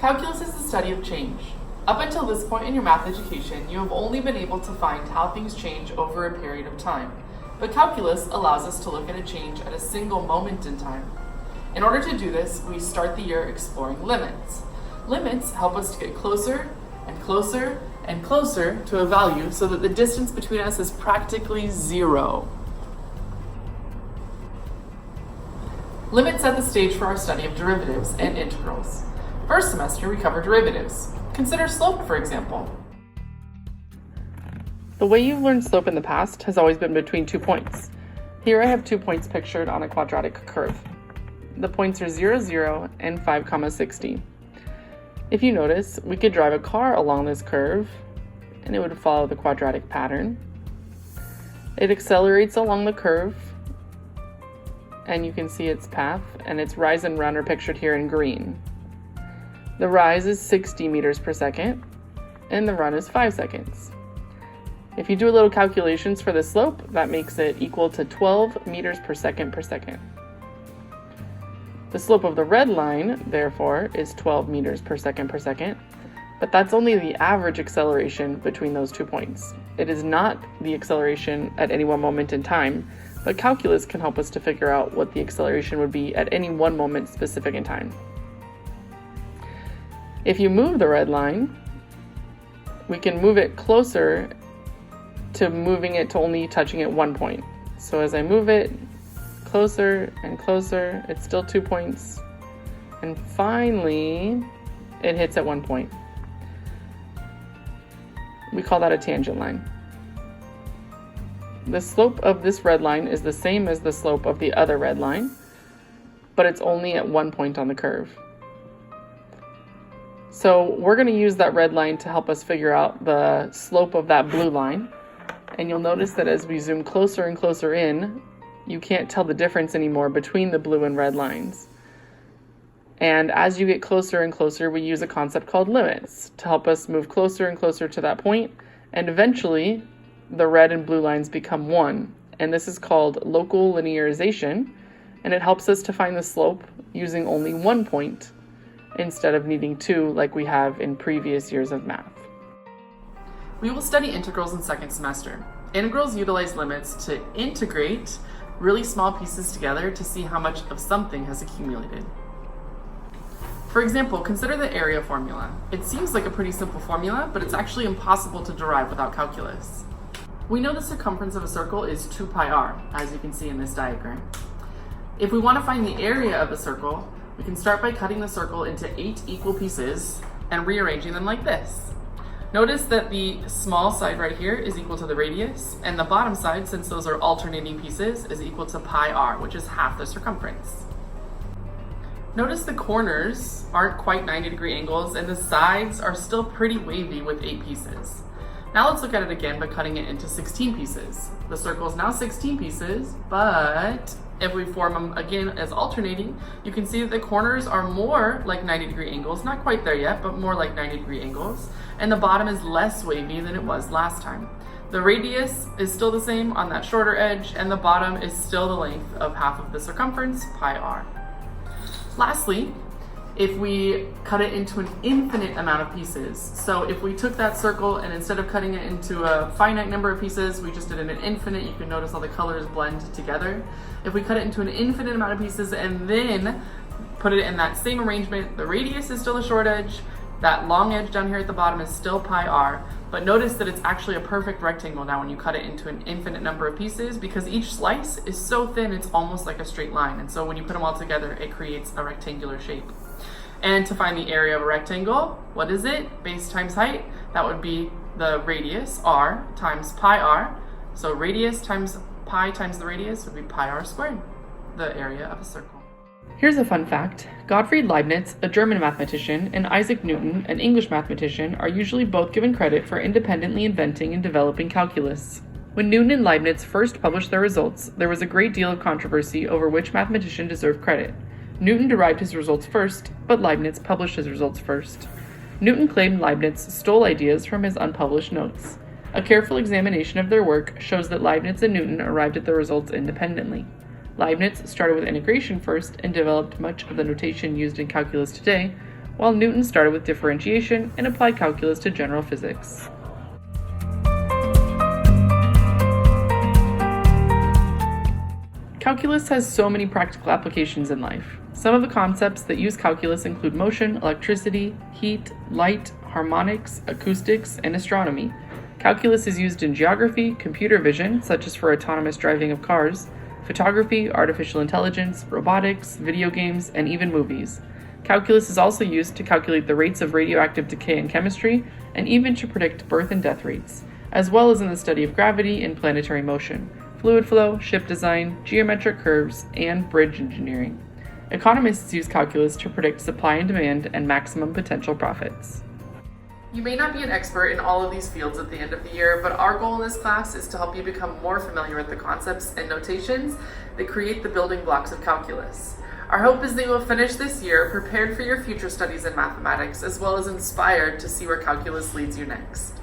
Calculus is the study of change. Up until this point in your math education, you have only been able to find how things change over a period of time. But calculus allows us to look at a change at a single moment in time. In order to do this, we start the year exploring limits. Limits help us to get closer and closer and closer to a value so that the distance between us is practically zero. Limits set the stage for our study of derivatives and integrals. First semester, we cover derivatives. Consider slope, for example. The way you've learned slope in the past has always been between 2 points. Here I have 2 points pictured on a quadratic curve. The points are 0, 0, and 5, 60. If you notice, we could drive a car along this curve, and it would follow the quadratic pattern. It accelerates along the curve, and you can see its path, and its rise and run are pictured here in green. The rise is 60 meters per second, and the run is 5 seconds. If you do a little calculations for the slope, that makes it equal to 12 meters per second per second. The slope of the red line, therefore, is 12 meters per second, but that's only the average acceleration between those 2 points. It is not the acceleration at any one moment in time, but calculus can help us to figure out what the acceleration would be at any one moment specific in time. If you move the red line, we can move it closer to moving it to only touching at 1 point. So as I move it closer and closer, it's still 2 points, and finally it hits at 1 point. We call that a tangent line. The slope of this red line is the same as the slope of the other red line, but it's only at 1 point on the curve. So we're going to use that red line to help us figure out the slope of that blue line. And you'll notice that as we zoom closer and closer in, you can't tell the difference anymore between the blue and red lines. And as you get closer and closer, we use a concept called limits to help us move closer and closer to that point. And eventually, the red and blue lines become one. And this is called local linearization. And it helps us to find the slope using only 1 point instead of needing 2 like we have in previous years of math. We will study integrals in second semester. Integrals utilize limits to integrate really small pieces together to see how much of something has accumulated. For example, consider the area formula. It seems like a pretty simple formula, but it's actually impossible to derive without calculus. We know the circumference of a circle is 2 pi r, as you can see in this diagram. If we want to find the area of a circle, we can start by cutting the circle into 8 equal pieces and rearranging them like this. Notice that the small side right here is equal to the radius, and the bottom side, since those are alternating pieces, is equal to pi r, which is half the circumference. Notice the corners aren't quite 90-degree angles, and the sides are still pretty wavy with 8 pieces. Now let's look at it again by cutting it into 16 pieces. The circle is now 16 pieces, but if we form them again as alternating, you can see that the corners are more like 90-degree angles, not quite there yet, but more like 90-degree angles, and the bottom is less wavy than it was last time. The radius is still the same on that shorter edge, and the bottom is still the length of half of the circumference, pi r. Lastly, if we cut it into an infinite amount of pieces, so if we took that circle and instead of cutting it into a finite number of pieces, we just did it in an infinite, you can notice how the colors blend together. If we cut it into an infinite amount of pieces and then put it in that same arrangement, the radius is still a short edge, that long edge down here at the bottom is still pi r, but notice that it's actually a perfect rectangle now when you cut it into an infinite number of pieces, because each slice is so thin it's almost like a straight line, and so when you put them all together it creates a rectangular shape. And to find the area of a rectangle, what is it? Base times height. That would be the radius, r, times pi r. So radius times pi times the radius would be pi r squared, the area of a circle. Here's a fun fact. Gottfried Leibniz, a German mathematician, and Isaac Newton, an English mathematician, are usually both given credit for independently inventing and developing calculus. When Newton and Leibniz first published their results, there was a great deal of controversy over which mathematician deserved credit. Newton derived his results first, but Leibniz published his results first. Newton claimed Leibniz stole ideas from his unpublished notes. A careful examination of their work shows that Leibniz and Newton arrived at the results independently. Leibniz started with integration first and developed much of the notation used in calculus today, while Newton started with differentiation and applied calculus to general physics. Calculus has so many practical applications in life. Some of the concepts that use calculus include motion, electricity, heat, light, harmonics, acoustics, and astronomy. Calculus is used in geography, computer vision, such as for autonomous driving of cars, photography, artificial intelligence, robotics, video games, and even movies. Calculus is also used to calculate the rates of radioactive decay in chemistry and even to predict birth and death rates, as well as in the study of gravity and planetary motion, fluid flow, ship design, geometric curves, and bridge engineering. Economists use calculus to predict supply and demand and maximum potential profits. You may not be an expert in all of these fields at the end of the year, but our goal in this class is to help you become more familiar with the concepts and notations that create the building blocks of calculus. Our hope is that you will finish this year prepared for your future studies in mathematics, as well as inspired to see where calculus leads you next.